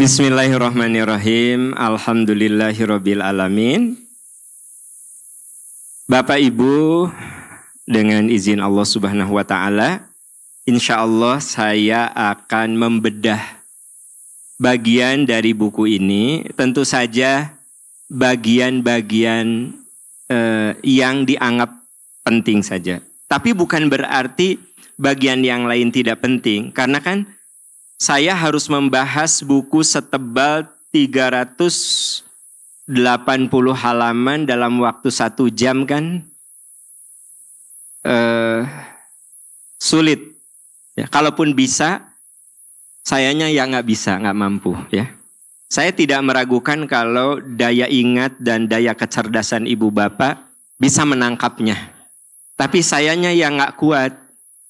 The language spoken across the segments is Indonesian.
Bismillahirrahmanirrahim. Alhamdulillahirabbil alamin. Bapak Ibu, dengan izin Allah Subhanahu wa taala, insyaallah saya akan membedah bagian dari buku ini. Tentu saja bagian-bagian yang dianggap penting saja. Tapi bukan berarti bagian yang lain tidak penting, karena kan saya harus membahas buku setebal 380 halaman dalam waktu 1 jam kan sulit. Ya, kalaupun bisa, sayanya ya nggak bisa, nggak mampu. Ya, saya tidak meragukan kalau daya ingat dan daya kecerdasan ibu bapak bisa menangkapnya. Tapi sayanya yang nggak kuat,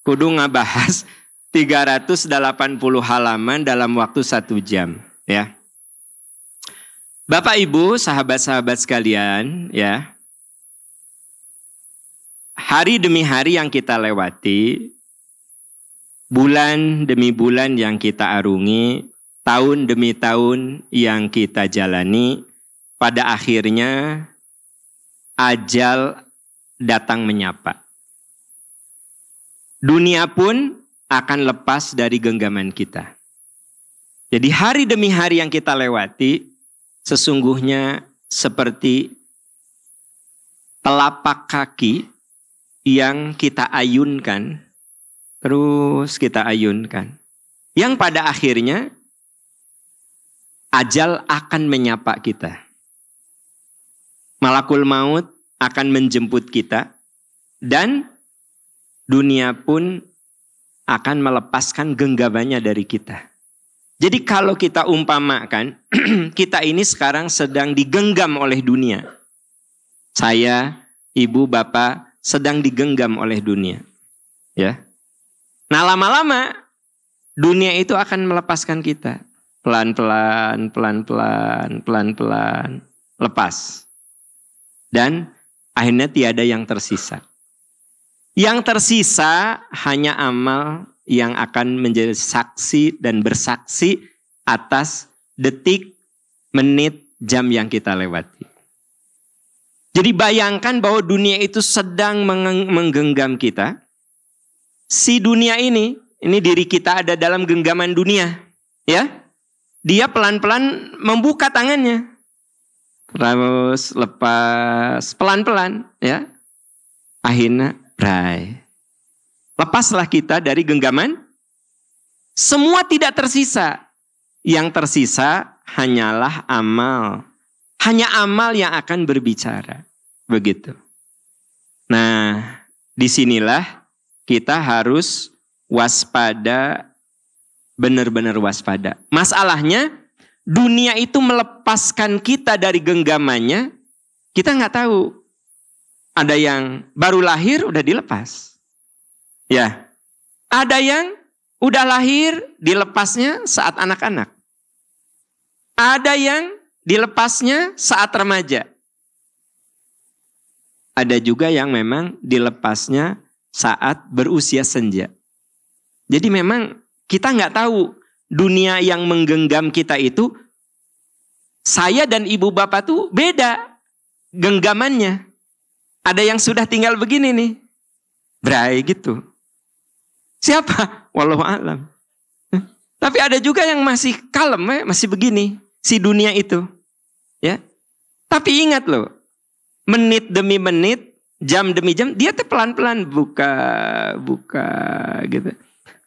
kudu ngebahas 380 halaman dalam waktu 1 jam, ya. Bapak Ibu, sahabat-sahabat sekalian, ya. Hari demi hari yang kita lewati, bulan demi bulan yang kita arungi, tahun demi tahun yang kita jalani, pada akhirnya ajal datang menyapa. Dunia pun akan lepas dari genggaman kita. Jadi hari demi hari yang kita lewati sesungguhnya seperti telapak kaki yang kita ayunkan, terus kita ayunkan. Yang pada akhirnya ajal akan menyapa kita. Malakul maut akan menjemput kita dan dunia pun akan melepaskan genggamannya dari kita. Jadi kalau kita umpamakan, kita ini sekarang sedang digenggam oleh dunia. Saya, ibu, bapak sedang digenggam oleh dunia. Ya. Nah, lama-lama dunia itu akan melepaskan kita. Pelan-pelan, pelan-pelan, pelan-pelan, lepas. Dan akhirnya tiada yang tersisa. Yang tersisa hanya amal yang akan menjadi saksi dan bersaksi atas detik, menit, jam yang kita lewati. Jadi bayangkan bahwa dunia itu sedang menggenggam kita. Si dunia ini diri kita ada dalam genggaman dunia. Ya, dia pelan-pelan membuka tangannya. Terus lepas pelan-pelan. Ya, akhirnya lepaslah kita dari genggaman. Semua tidak tersisa. Yang tersisa hanyalah amal. Hanya amal yang akan berbicara. Begitu. Nah, disinilah kita harus waspada. Benar-benar waspada. Masalahnya, dunia itu melepaskan kita dari genggamannya. Kita nggak tahu. Ada yang baru lahir udah dilepas. Ya. Ada yang udah lahir dilepasnya saat anak-anak. Ada yang dilepasnya saat remaja. Ada juga yang memang dilepasnya saat berusia senja. Jadi memang kita nggak tahu dunia yang menggenggam kita itu, saya dan ibu bapak tuh beda genggamannya. Ada yang sudah tinggal begini nih. Bray gitu. Siapa? Wallahu a'lam. Tapi ada juga yang masih kalem, masih begini. Si dunia itu. Ya. Tapi ingat loh. Menit demi menit, jam demi jam, dia tuh pelan-pelan buka gitu.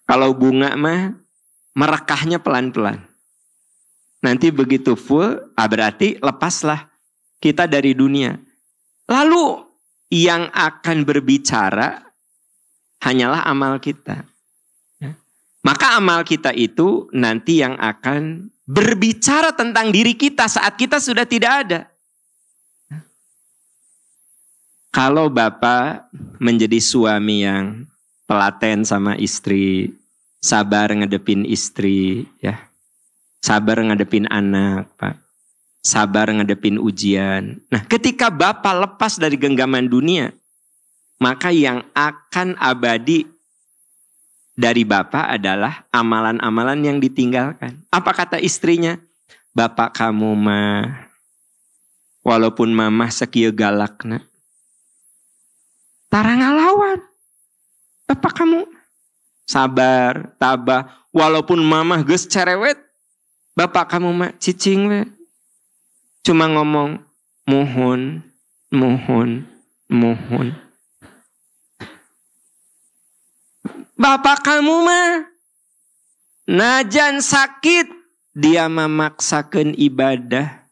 Kalau bunga mah merekahnya pelan-pelan. Nanti begitu full, berarti lepaslah kita dari dunia. Lalu yang akan berbicara hanyalah amal kita. Maka amal kita itu nanti yang akan berbicara tentang diri kita saat kita sudah tidak ada. Kalau bapak menjadi suami yang telaten sama istri, sabar ngadepin istri, ya, sabar ngadepin anak, Pak. Sabar ngadepin ujian. Nah, ketika bapak lepas dari genggaman dunia, maka yang akan abadi dari bapak adalah amalan-amalan yang ditinggalkan. Apa kata istrinya? bapak kamu mah walaupun mamah sekieu galakna tara ngalawan. Bapak kamu sabar, tabah, walaupun mamah geus cerewet, bapak kamu mah cicing we. Cuma ngomong mohon, mohon, mohon. Bapak kamu mah najan sakit, dia memaksakan ibadah.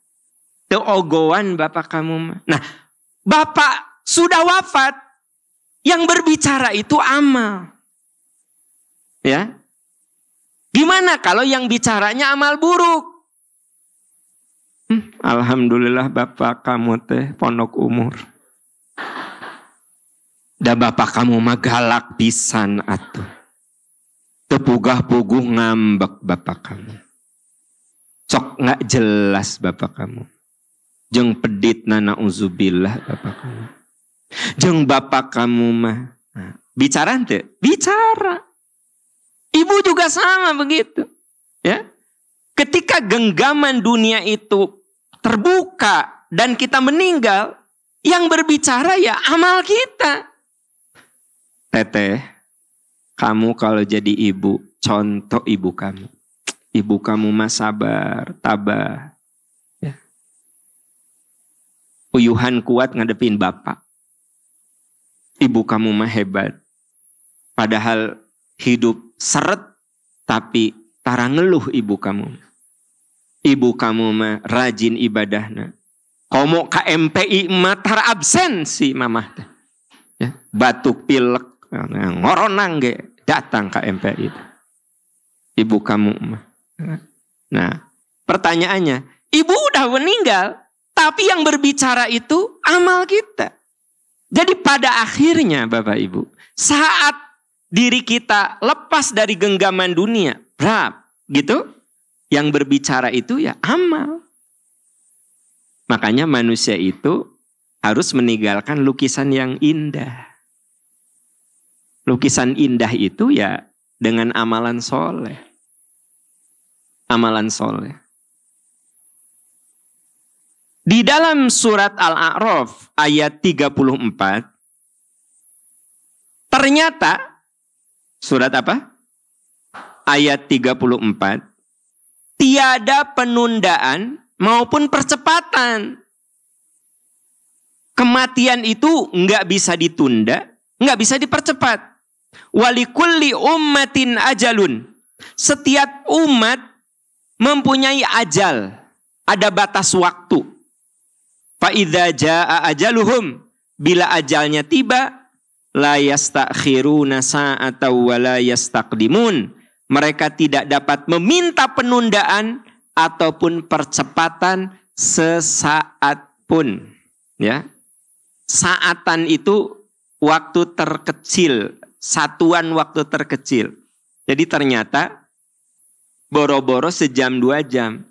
Teu ogoan bapak kamu mah. Nah, bapak sudah wafat, yang berbicara itu amal. Ya. Gimana kalau yang bicaranya amal buruk? Alhamdulillah bapak kamu teh pondok umur. Da bapak kamu mah galak pisan atuh. Tepugah-puguh ngambek bapak kamu. Sok nggak jelas bapak kamu. Jeung peditna nauzubillah bapak kamu. Jeung bapak kamu mah bicara ente? Bicara. Ibu juga sama begitu. Ya. Ketika genggaman dunia itu terbuka dan kita meninggal, yang berbicara ya amal kita. Teteh, kamu kalau jadi ibu, contoh ibu kamu. Ibu kamu mah sabar, tabah. Ya. Uyuhan kuat ngadepin bapak. Ibu kamu mah hebat. Padahal hidup seret, tapi tara ngeluh ibu kamu. Ibu kamu mah rajin ibadahna. Komo ka MPI mah tara absen si mamah. Ya, batuk pilek, ngoronang ge datang ke MPI. Ibu kamu mah. Nah, pertanyaannya, ibu udah meninggal, tapi yang berbicara itu amal kita. Jadi pada akhirnya Bapak Ibu, saat diri kita lepas dari genggaman dunia, gitu, yang berbicara itu ya amal. Makanya manusia itu harus meninggalkan lukisan yang indah. Lukisan indah itu ya dengan amalan soleh. Amalan soleh. Di dalam surat Al-A'raf ayat 34, ternyata, surat apa? Ayat 34, tiada penundaan maupun percepatan. Kematian itu nggak bisa ditunda, nggak bisa dipercepat. Walikulli ummatin ajalun. Setiap umat mempunyai ajal, ada batas waktu. Fa idza jaa ajaluhum, bila ajalnya tiba, la yastakhiruna sa'atan wa la yastaqdimun. Mereka tidak dapat meminta penundaan ataupun percepatan sesaat pun. Ya. Saatan itu waktu terkecil, satuan waktu terkecil. Jadi ternyata boro-boro sejam 2 jam,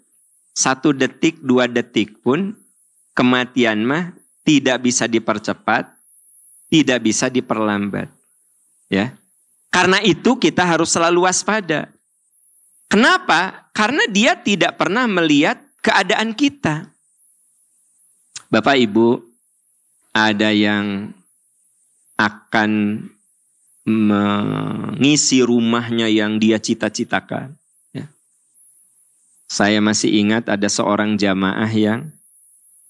1 detik 2 detik pun kematian mah tidak bisa dipercepat, tidak bisa diperlambat. Ya. Karena itu kita harus selalu waspada. Kenapa? Karena dia tidak pernah melihat keadaan kita. Bapak Ibu, ada yang akan mengisi rumahnya yang dia cita-citakan. Ya. Saya masih ingat ada seorang jamaah yang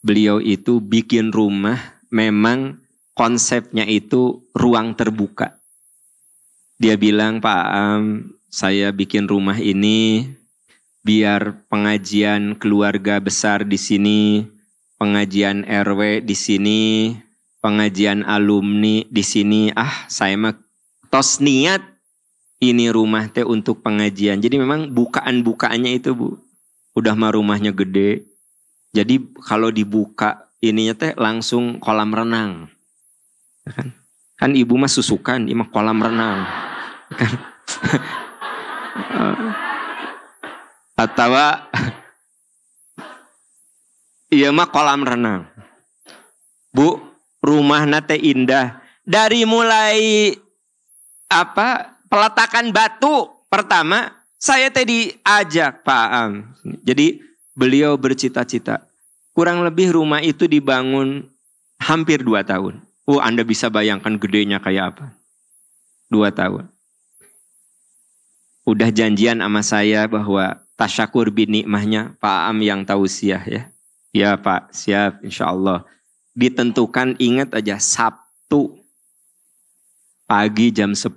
beliau itu bikin rumah, memang konsepnya itu ruang terbuka. Dia bilang, Pak Am, saya bikin rumah ini biar pengajian keluarga besar di sini, pengajian RW di sini, pengajian alumni di sini. Saya mah tos niat ini rumah teh untuk pengajian. Jadi memang bukaan-bukaannya itu Bu, udah mah rumahnya gede. Jadi kalau dibuka ininya teh langsung kolam renang. Kan ibu mah susukan, ini mah kolam renang. Kan? Atau iya mah kolam renang. Bu, rumah nate indah. Dari mulai peletakan batu pertama, saya tadi diajak Pak Am. Jadi beliau bercita-cita. Kurang lebih rumah itu dibangun hampir 2 tahun. Anda bisa bayangkan gedenya kayak apa. 2 tahun. Udah janjian sama saya bahwa tasyakur bin nikmahnya Pak Am yang tausiah ya. Ya Pak, siap insya Allah. Ditentukan, ingat aja, Sabtu pagi jam 10.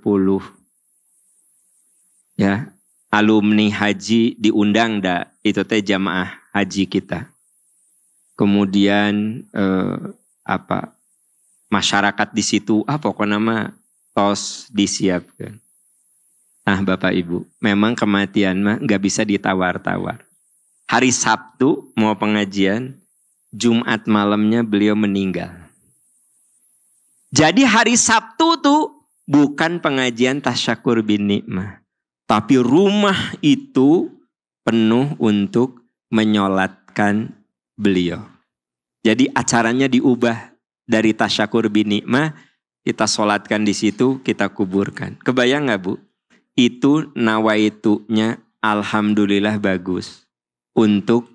Ya, alumni haji diundang dah. Itu teh jamaah haji kita. Kemudian masyarakat di situ pokoknya nama tos disiapkan. Nah Bapak Ibu, memang kematian mah nggak bisa ditawar-tawar. Hari Sabtu mau pengajian, Jumat malamnya beliau meninggal. Jadi hari Sabtu tuh bukan pengajian tasyakur bin nikmah, tapi rumah itu penuh untuk menyolatkan beliau. Jadi acaranya diubah dari tasyakur bin nikmah, kita solatkan di situ, kita kuburkan. Kebayang nggak Bu? Itu nawaitunya alhamdulillah bagus untuk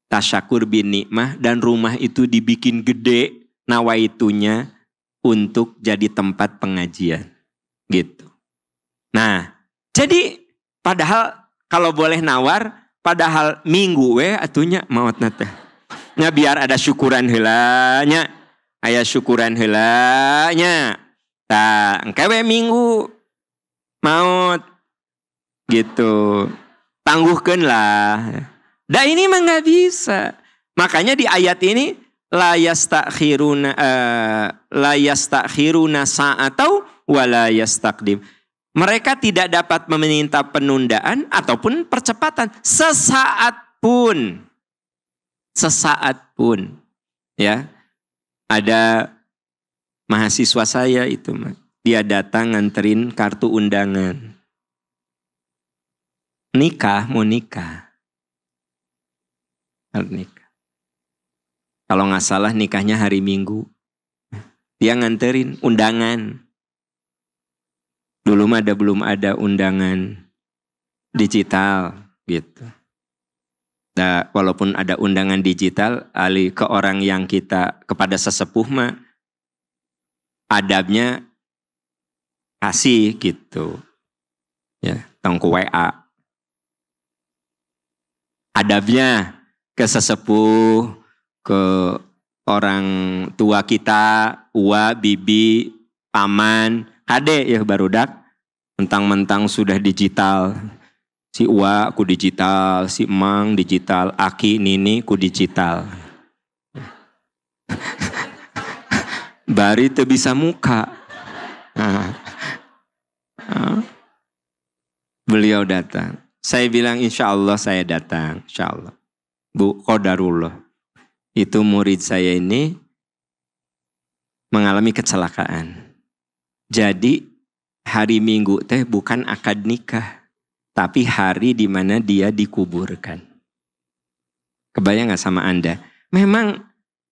tasyakur bin nikmah, dan rumah itu dibikin gede nawaitunya untuk jadi tempat pengajian. Gitu. Nah, jadi padahal kalau boleh nawar, padahal minggu atunya maot nate. Nya biar ada syukuran heulanya, aya syukuran heulanya. Tah, engke minggu maut gitu. Tangguhkeun lah. Da ini mah enggak bisa. Makanya di ayat ini la yastakhiruna sa'atau wa la yastaqdim. Mereka tidak dapat meminta penundaan ataupun percepatan sesaat pun. Sesaat pun. Ya. Ada mahasiswa saya itu, dia datang nganterin kartu undangan. Mau nikah. Kalau nggak salah nikahnya hari Minggu. Dia nganterin undangan. Dulu mah belum ada undangan digital gitu. Nah, walaupun ada undangan digital, ke orang yang kepada sesepuh mah adabnya kasih gitu. Ya, tongku WA. Adabnya ke sesepuh, ke orang tua kita, uwa, bibi, paman, kade ya barudak, mentang-mentang sudah digital. Si uwa ku digital, si emang digital, aki nini ku digital. Bari teu bisa muka. Beliau datang. Saya bilang insya Allah saya datang, insya Allah. Bu, qadarullah. Itu murid saya ini mengalami kecelakaan. Jadi hari Minggu teh bukan akad nikah, tapi hari di mana dia dikuburkan. Kebayang gak sama Anda? Memang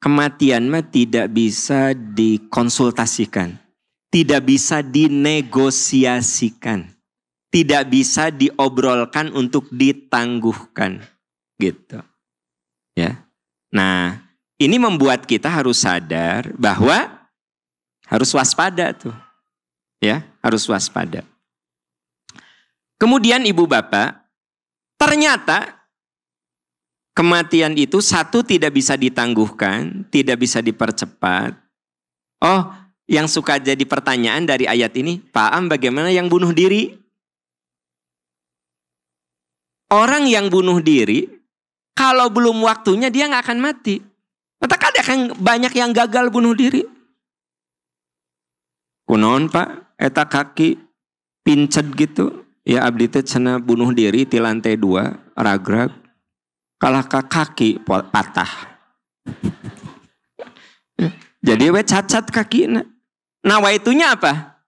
kematian mah tidak bisa dikonsultasikan, tidak bisa dinegosiasikan, tidak bisa diobrolkan untuk ditangguhkan, gitu. Ya. Nah, ini membuat kita harus sadar bahwa harus waspada tuh. Ya, harus waspada. Kemudian Ibu Bapak, ternyata kematian itu satu tidak bisa ditangguhkan, tidak bisa dipercepat. Oh, yang suka jadi pertanyaan dari ayat ini, Pak Am bagaimana yang bunuh diri? Orang yang bunuh diri, kalau belum waktunya dia nggak akan mati. Maka ada kan banyak yang gagal bunuh diri. Kunaon Pak, eta kaki pincet gitu. Ya abdi teh cenah bunuh diri di lantai 2, ragrag. Kalah kaki patah. Jadi we cacat kakina. Nawaitunya apa?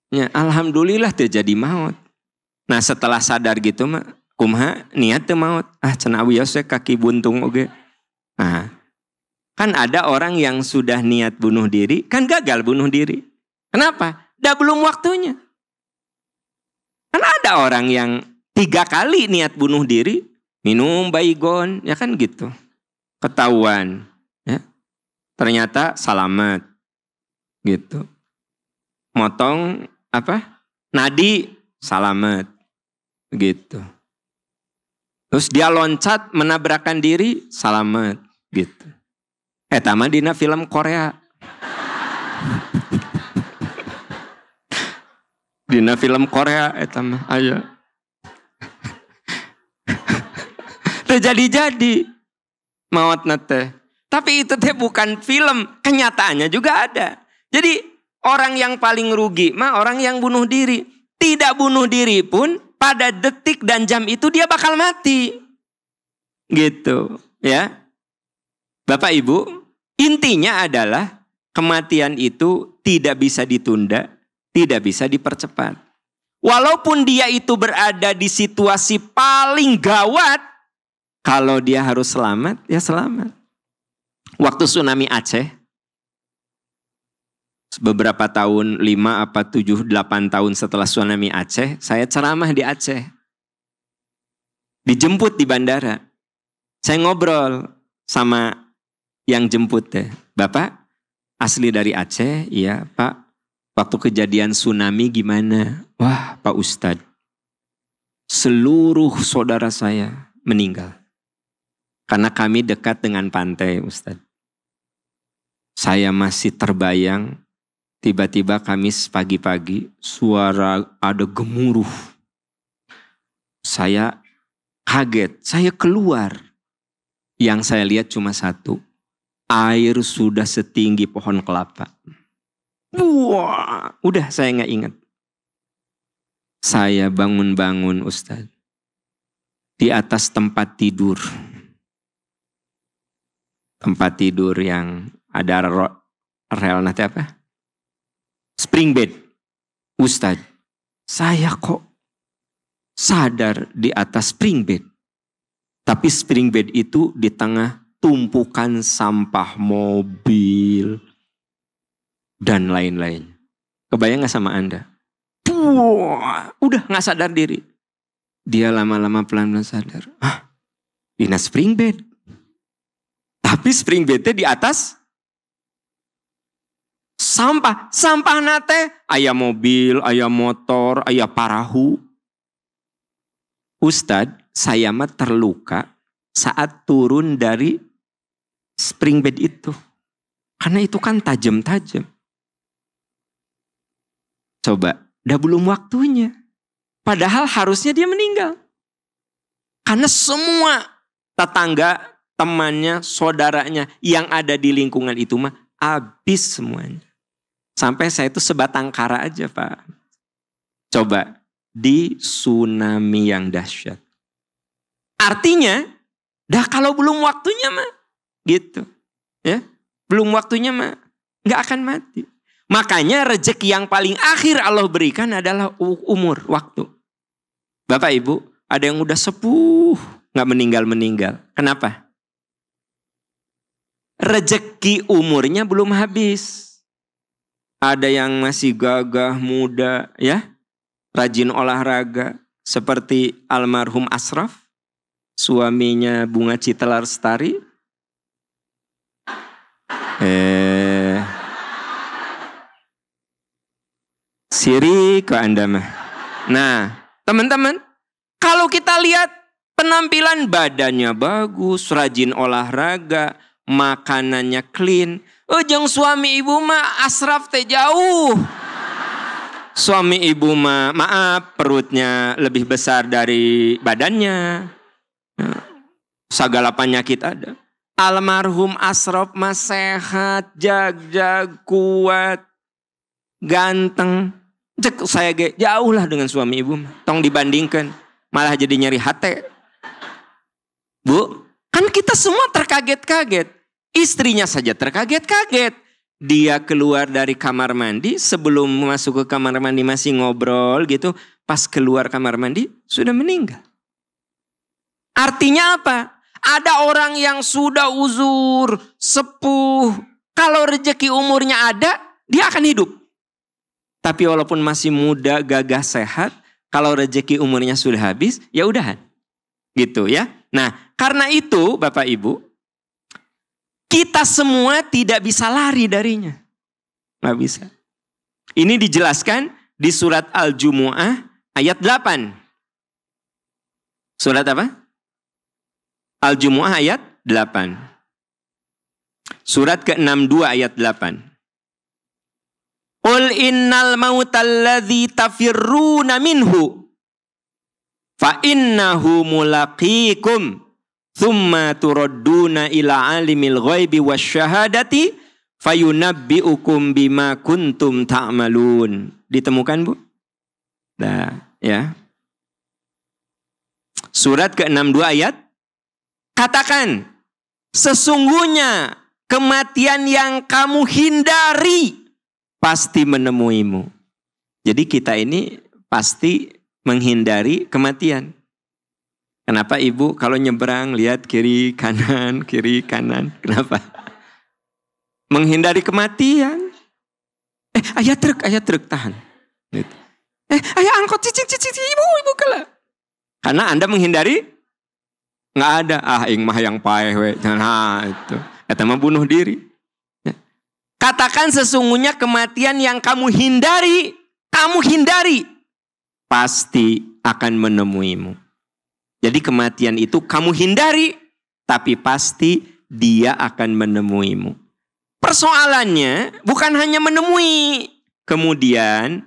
Ya, alhamdulillah teu jadi maut. Nah setelah sadar gitu mah, kumaha niat teu maut. Cenah wios kaki buntung oge. Nah, kan ada orang yang sudah niat bunuh diri, kan gagal bunuh diri. Kenapa? Dah belum waktunya. Kan ada orang yang 3 kali niat bunuh diri, minum baygon, ya kan gitu. Ketahuan, ya. Ternyata salamet, gitu. Motong nadi, salamet, gitu. Terus dia loncat menabrakkan diri, salamet, gitu. Tama dina film Korea. Dina film Korea tama, ayo. Terjadi maut nate. Tapi itu teh bukan film, kenyataannya juga ada. Jadi orang yang paling rugi mah orang yang bunuh diri. Tidak bunuh diri pun pada detik dan jam itu dia bakal mati. Gitu, ya. Bapak Ibu, intinya adalah kematian itu tidak bisa ditunda, tidak bisa dipercepat. Walaupun dia itu berada di situasi paling gawat, kalau dia harus selamat, ya selamat. Waktu tsunami Aceh, beberapa tahun, 5 apa 7, 8 tahun setelah tsunami Aceh, saya ceramah di Aceh. Dijemput di bandara. Saya ngobrol sama yang jemput deh. Bapak asli dari Aceh? Iya Pak. Waktu kejadian tsunami gimana? Wah Pak Ustadz, seluruh saudara saya meninggal. Karena kami dekat dengan pantai Ustadz. Saya masih terbayang, tiba-tiba Kamis pagi-pagi suara ada gemuruh. Saya kaget, saya keluar. Yang saya lihat cuma satu, air sudah setinggi pohon kelapa. Wah, udah saya nggak ingat. Saya bangun-bangun Ustadz. Di atas tempat tidur. Tempat tidur yang ada rel nanti apa? Spring bed. Ustadz, saya kok sadar di atas spring bed. Tapi spring bed itu di tengah tumpukan sampah mobil dan lain-lain. Kebayang gak sama Anda? Udah gak sadar diri. Dia lama-lama pelan-pelan sadar. Dina spring bed. Tapi spring bednya di atas sampah. Sampah nate aya mobil, aya motor, aya parahu. Ustadz, saya mah terluka saat turun dari spring bed itu. Karena itu kan tajam-tajam. Coba, dah belum waktunya. Padahal harusnya dia meninggal. Karena semua tetangga, temannya, saudaranya yang ada di lingkungan itu mah habis semuanya. Sampai saya itu sebatang kara aja Pak. Coba, di tsunami yang dahsyat. Artinya, dah kalau belum waktunya mah, gitu, ya, belum waktunya mah, nggak akan mati. Makanya rezeki yang paling akhir Allah berikan adalah umur, waktu. Bapak Ibu, ada yang udah sepuh, nggak meninggal. Kenapa? Rezeki umurnya belum habis. Ada yang masih gagah muda, ya, rajin olahraga, seperti almarhum Ashraf, suaminya Bunga Citra Lestari. Siri ke Anda mah. Nah, teman-teman, kalau kita lihat penampilan badannya bagus, rajin olahraga, makanannya clean. Jeung suami ibu mah Ashraf teh jauh. Suami ibu mah maaf perutnya lebih besar dari badannya. Segala penyakit ada. Almarhum Ashraf mah sehat, jag kuat, ganteng. Cek saya jauh lah dengan suami ibu mah. Tong dibandingkan malah jadi nyeri hati. Bu, kan kita semua terkaget-kaget. Istrinya saja terkaget-kaget. Dia keluar dari kamar mandi, sebelum masuk ke kamar mandi masih ngobrol gitu. Pas keluar kamar mandi sudah meninggal. Artinya apa? Ada orang yang sudah uzur, sepuh. Kalau rezeki umurnya ada, dia akan hidup. Tapi walaupun masih muda, gagah, sehat, kalau rezeki umurnya sudah habis, ya udahan. Gitu ya. Nah, karena itu Bapak Ibu, kita semua tidak bisa lari darinya. Nggak bisa. Ini dijelaskan di surat Al-Jumu'ah ayat 8. Surat apa? Al-Jumu'ah ayat 8. Surat ke-62 ayat 8. Qul innal mautalladzi tafirruna minhu fa innahu mulaqikum thumma turadduna ila alimil ghaibi wasyahadati fayunabbiukum bima kuntum ta'malun. Ditemukan, Bu? Nah, ya. Surat ke-62 ayat, katakan, sesungguhnya kematian yang kamu hindari pasti menemuimu. Jadi kita ini pasti menghindari kematian. Kenapa Ibu kalau nyebrang lihat kiri kanan? Kenapa? Menghindari kematian. Ayah truk tahan. Gitu. Ayah angkot cicing ibu kalah. Karena Anda menghindari nggak ada. Ing mah yang paeh we. Nah itu. Kata mah bunuh diri. Katakan sesungguhnya kematian yang kamu hindari pasti akan menemuimu. Jadi kematian itu kamu hindari, tapi pasti dia akan menemuimu. Persoalannya bukan hanya menemui, kemudian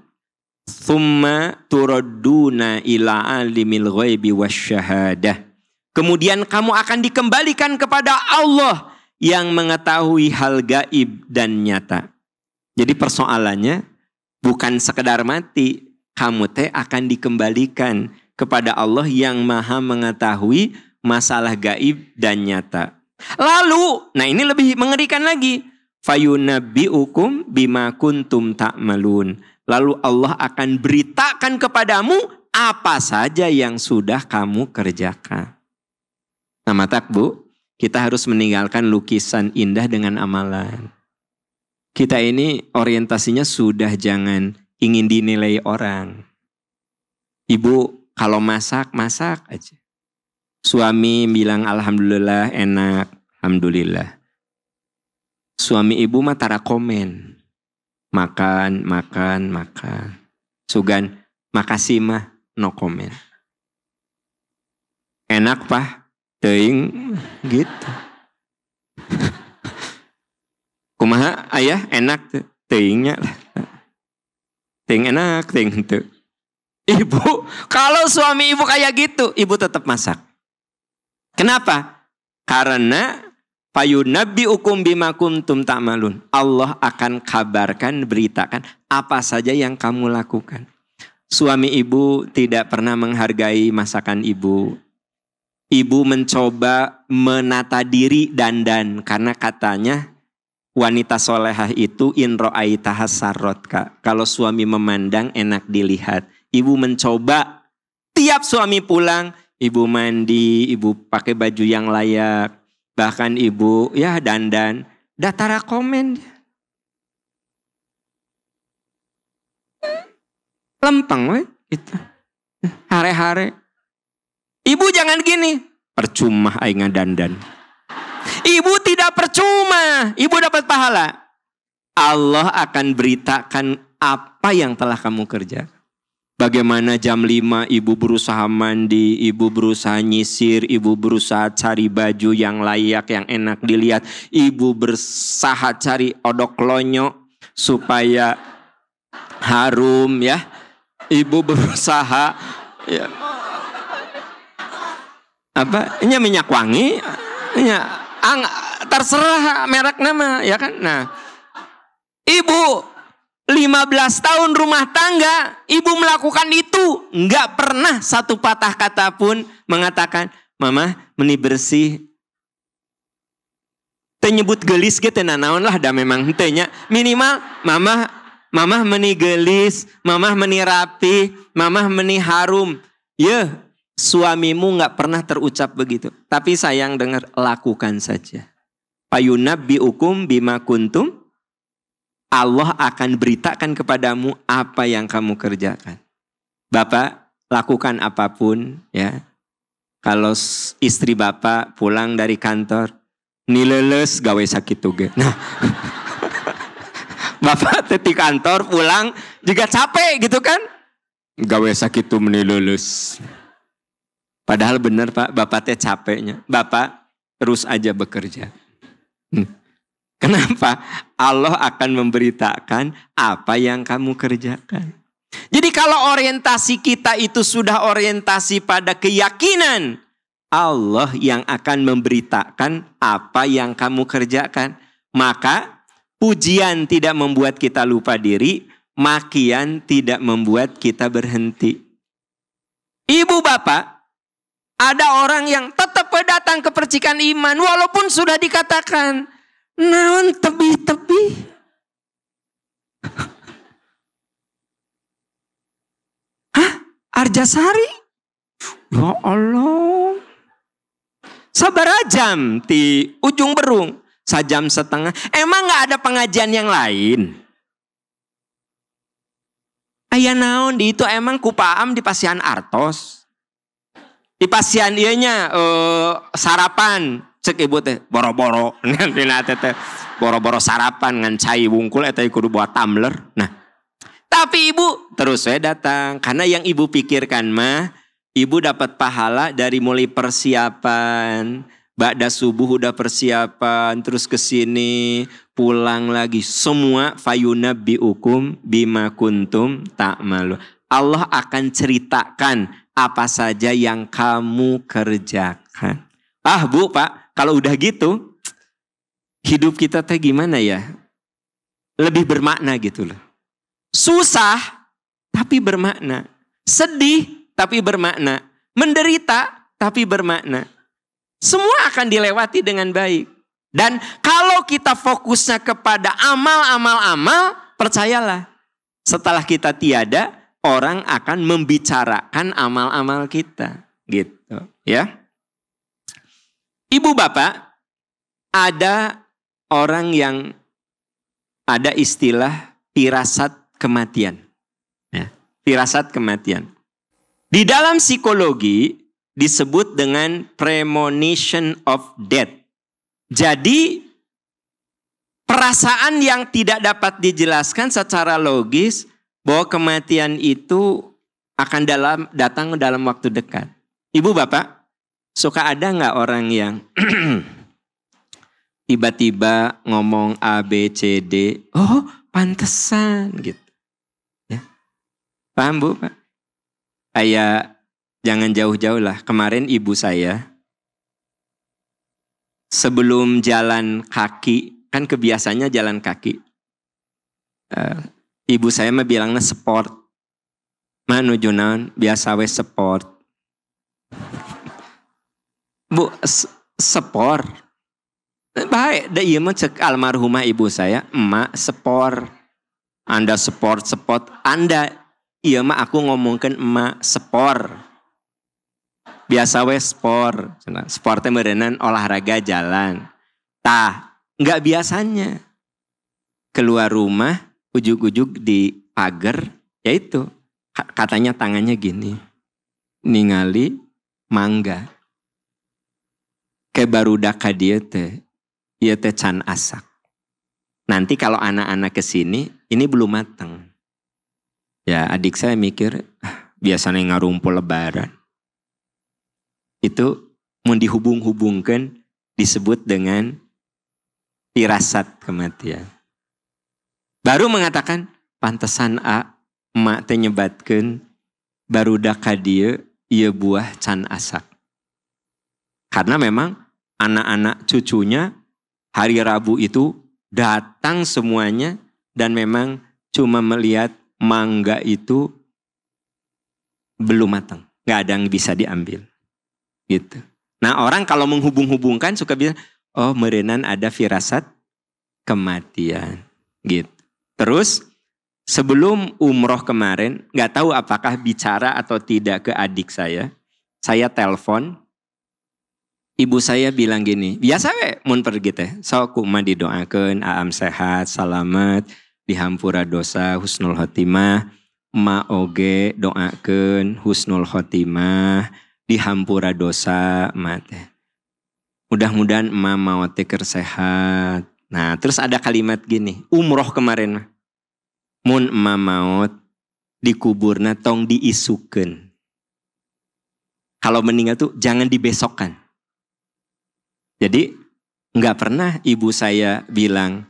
tsumma turadduna ila alimil ghaibi wasyahadah. Kemudian kamu akan dikembalikan kepada Allah yang mengetahui hal gaib dan nyata. Jadi persoalannya bukan sekedar mati, kamu akan dikembalikan kepada Allah yang maha mengetahui masalah gaib dan nyata. Lalu, nah ini lebih mengerikan lagi. Fayunabbiukum bima kuntum ta'malun. Lalu Allah akan beritakan kepadamu apa saja yang sudah kamu kerjakan. Nah matak Bu, kita harus meninggalkan lukisan indah dengan amalan. Kita ini orientasinya sudah jangan ingin dinilai orang. Ibu kalau masak aja. Suami bilang alhamdulillah enak, alhamdulillah. Suami ibu mah tara komen. Makan. Sugan makasih mah no komen. Enak Pak? Teuing gitu. Kumaha ayah enak teuingnya lah. Teuing enak, teuing teu. Ibu, kalau suami ibu kayak gitu, ibu tetap masak. Kenapa? Karena fayunabbiukum bima kuntum ta'malun. Allah akan kabarkan, beritakan apa saja yang kamu lakukan. Suami ibu tidak pernah menghargai masakan ibu. Ibu mencoba menata diri dandan karena katanya wanita solehah itu in ro'aitaha sarrotka. Kalau suami memandang enak dilihat. Ibu mencoba tiap suami pulang, ibu mandi, ibu pakai baju yang layak. Bahkan ibu ya dandan, datara komen. Lempeng we gitu. Hare-hare. Ibu jangan gini, percuma aing dandan. Ibu tidak percuma, ibu dapat pahala. Allah akan beritakan apa yang telah kamu kerjakan. Bagaimana jam 5 ibu berusaha mandi, ibu berusaha nyisir, ibu berusaha cari baju yang layak, yang enak dilihat. Ibu berusaha cari odok lonyo supaya harum ya. Ibu berusaha ya, ini minyak wangi, terserah merek nama ya kan. Nah, ibu 15 tahun rumah tangga, ibu melakukan itu. Enggak pernah satu patah kata pun mengatakan, mama meni bersih. Teu nyebut gelis gitu, nah naon lah dah memang hentenya. Minimal mama meni gelis, mama meni rapi, mama meni harum. Ya, suamimu enggak pernah terucap begitu. Tapi sayang dengar, lakukan saja. Fayunabbiukum bima kuntum. Allah akan beritakan kepadamu apa yang kamu kerjakan. Bapak, lakukan apapun ya. Kalau istri bapak pulang dari kantor, nileles gawe sakit tuge. Nah, bapak di kantor pulang juga capek gitu kan? Gawe sakit tuh menileles. Padahal benar Pak, bapak teh capeknya. Bapak terus aja bekerja. Kenapa? Allah akan memberitakan apa yang kamu kerjakan. Jadi kalau orientasi kita itu sudah orientasi pada keyakinan, Allah yang akan memberitakan apa yang kamu kerjakan. Maka pujian tidak membuat kita lupa diri, makian tidak membuat kita berhenti. Ibu bapak, ada orang yang tetap datang ke percikan iman walaupun sudah dikatakan naon tebih-tebih. Arjasari, ya Allah, sabar jam di ujung Berung, sajam setengah. Emang nggak ada pengajian yang lain? Aya naon di itu emang kupaam di Pasian Artos, di Pasian ianya sarapan, cek ibu teh boro-boro, nanti teh boro-boro sarapan ngan cai wungkul eta kudu buat tumbler. Nah. Tapi ibu terus saya datang. Karena yang ibu pikirkan mah, ibu dapat pahala dari mulai persiapan. Ba'da subuh udah persiapan. Terus ke sini pulang lagi. Semua fayunabbi'ukum bima kuntum ta'malu. Allah akan ceritakan apa saja yang kamu kerjakan. Ah bu, pak, kalau udah gitu, hidup kita teh gimana ya? Lebih bermakna gitu loh. Susah tapi bermakna. Sedih tapi bermakna. Menderita tapi bermakna. Semua akan dilewati dengan baik. Dan kalau kita fokusnya kepada amal, percayalah. Setelah kita tiada, orang akan membicarakan amal-amal kita. Gitu ya. Ibu bapak, ada orang yang ada istilah firasat kematian. Ya, firasat kematian. Di dalam psikologi disebut dengan premonition of death. Jadi perasaan yang tidak dapat dijelaskan secara logis bahwa kematian itu akan datang dalam waktu dekat. Ibu bapak, suka ada nggak orang yang tiba-tiba ngomong A, B, C, D. Oh pantesan gitu. Paham bu, Pak? Jangan jauh-jauh lah. Kemarin ibu saya sebelum jalan kaki, kan kebiasaannya jalan kaki. Ibu saya mah bilangnya sport. Menuju naon biasa we sport. Bu, sport. Baik, da ieu mah cek almarhumah ibu saya, emak sport. Anda sport, Anda iya mah aku ngomongkan emak sport. Biasa we sport. Sportnya merenan olahraga jalan. Tah, enggak biasanya. Keluar rumah, ujug-ujug di pagar, yaitu katanya tangannya gini. Ningali mangga. Kayak barudak ka dieu teh. Ieu teh can asak. Nanti kalau anak-anak kesini, ini belum matang. Ya adik saya mikir, biasanya ngarumpul lebaran. Itu mau dihubung-hubungkan disebut dengan firasat kematian. Baru mengatakan, pantesan emak teh nyebatkeun barudak ka dieu ieu buah can asak. Karena memang anak-anak cucunya hari Rabu itu datang semuanya dan memang cuma melihat mangga itu belum matang. Gak ada yang bisa diambil. Gitu. Nah orang kalau menghubung-hubungkan suka bilang, oh merenan ada firasat kematian. Gitu. Terus sebelum umroh kemarin, gak tahu apakah bicara atau tidak ke adik saya telepon. Ibu saya bilang gini, biasa we mun pergi teh, sok kumaha didoakeun aam sehat, salamet, dihampura dosa, husnul khotimah, ma oge doakeun husnul khotimah, dihampura dosa mate. Mudah-mudahan emak mau teker sehat. Nah, terus ada kalimat gini, umroh kemarin mah. Mun emak maut dikuburna tong diisukeun. Kalau meninggal tuh jangan dibesokkan. Jadi nggak pernah ibu saya bilang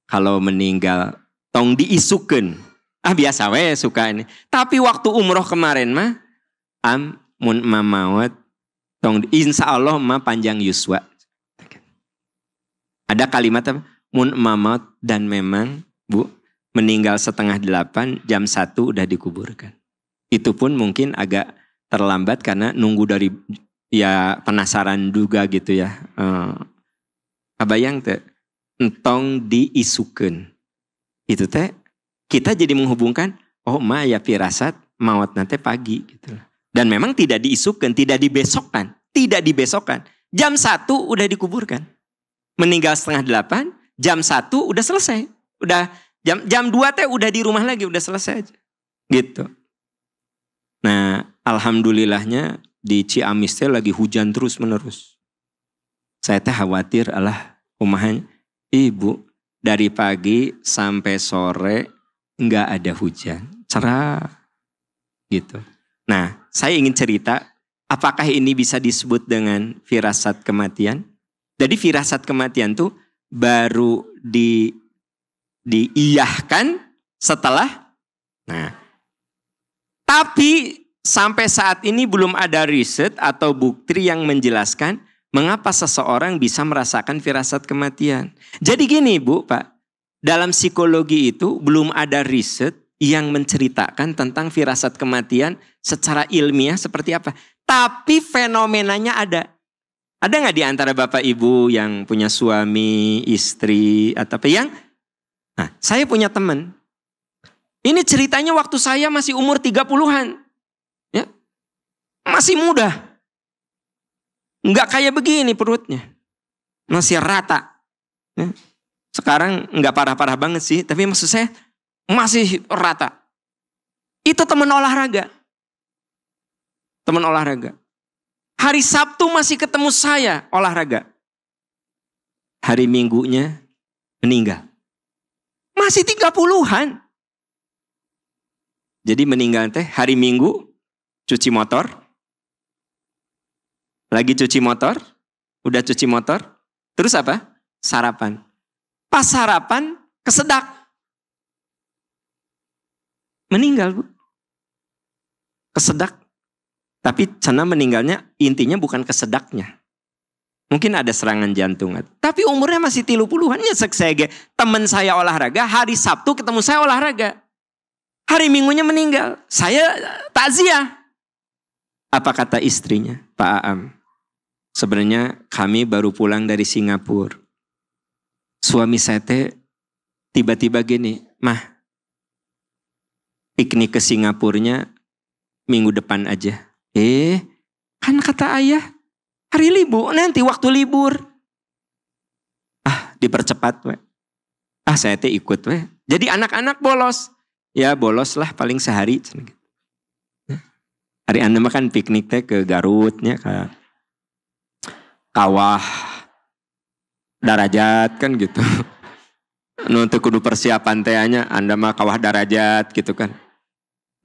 kalau meninggal tong diisukeun. Ah biasa we suka ini. Tapi waktu umroh kemarin mah mun emak maut tong insya Allah emak panjang yuswa. Ada kalimat apa? Mun emak maut dan memang bu meninggal 7:30 jam 1 udah dikuburkan. Itu pun mungkin agak terlambat karena nunggu dari ya penasaran juga gitu ya. Kabayang teh entong diisukeun. Itu teh kita jadi menghubungkan oh emak ya firasat maut nanti pagi gitu. Dan memang tidak diisukeun, tidak dibesokkan, tidak dibesokkan. Jam 1 udah dikuburkan. Meninggal 7:30, jam 1 udah selesai. Udah jam 2 teh udah di rumah lagi, udah selesai aja. Gitu. Nah, alhamdulillahnya di Ciamis teh lagi hujan terus menerus. Saya teh khawatir kumaha ibu dari pagi sampai sore nggak ada hujan, cerah gitu. Nah, saya ingin cerita, apakah ini bisa disebut dengan firasat kematian? Jadi firasat kematian tuh baru diiyahkan setelah. Nah, tapi sampai saat ini belum ada riset atau bukti yang menjelaskan mengapa seseorang bisa merasakan firasat kematian. Jadi gini Bu, Pak, dalam psikologi itu belum ada riset yang menceritakan tentang firasat kematian secara ilmiah seperti apa. Tapi fenomenanya ada. Ada nggak di antara Bapak Ibu yang punya suami, istri, atau apa yang? Nah, saya punya teman. Ini ceritanya waktu saya masih umur 30-an. Ya. Masih muda. Nggak kayak begini perutnya. Masih rata. Ya. Sekarang nggak parah-parah banget sih. Tapi maksud saya masih rata. Itu teman olahraga. Teman olahraga. Hari Sabtu masih ketemu saya olahraga. Hari Minggunya meninggal. Masih 30-an. Jadi meninggal teh hari Minggu cuci motor. Lagi cuci motor. Udah cuci motor. Terus apa? Sarapan. Pas sarapan kesedak. Meninggal Bu. Kesedak. Tapi cenah meninggalnya intinya bukan kesedaknya. Mungkin ada serangan jantung. Tapi umurnya masih 30-an. Ya seksege. Teman saya olahraga. Hari Sabtu ketemu saya olahraga. Hari Minggunya meninggal. Saya takziah. Apa kata istrinya? Pak Aam. Sebenarnya kami baru pulang dari Singapura. Suami saya teh tiba-tiba gini. Mah. Piknik ke Singapurnya minggu depan aja. Kan kata ayah, hari libur, nanti waktu libur. Dipercepat we. Saya teh ikut we. Jadi anak-anak bolos. Ya bolos lah paling sehari. Hari anda makan piknik teh ke Garutnya, ke Kawah Darajat kan gitu. Untuk kudu persiapan tehnya, anda mah Kawah Darajat gitu kan.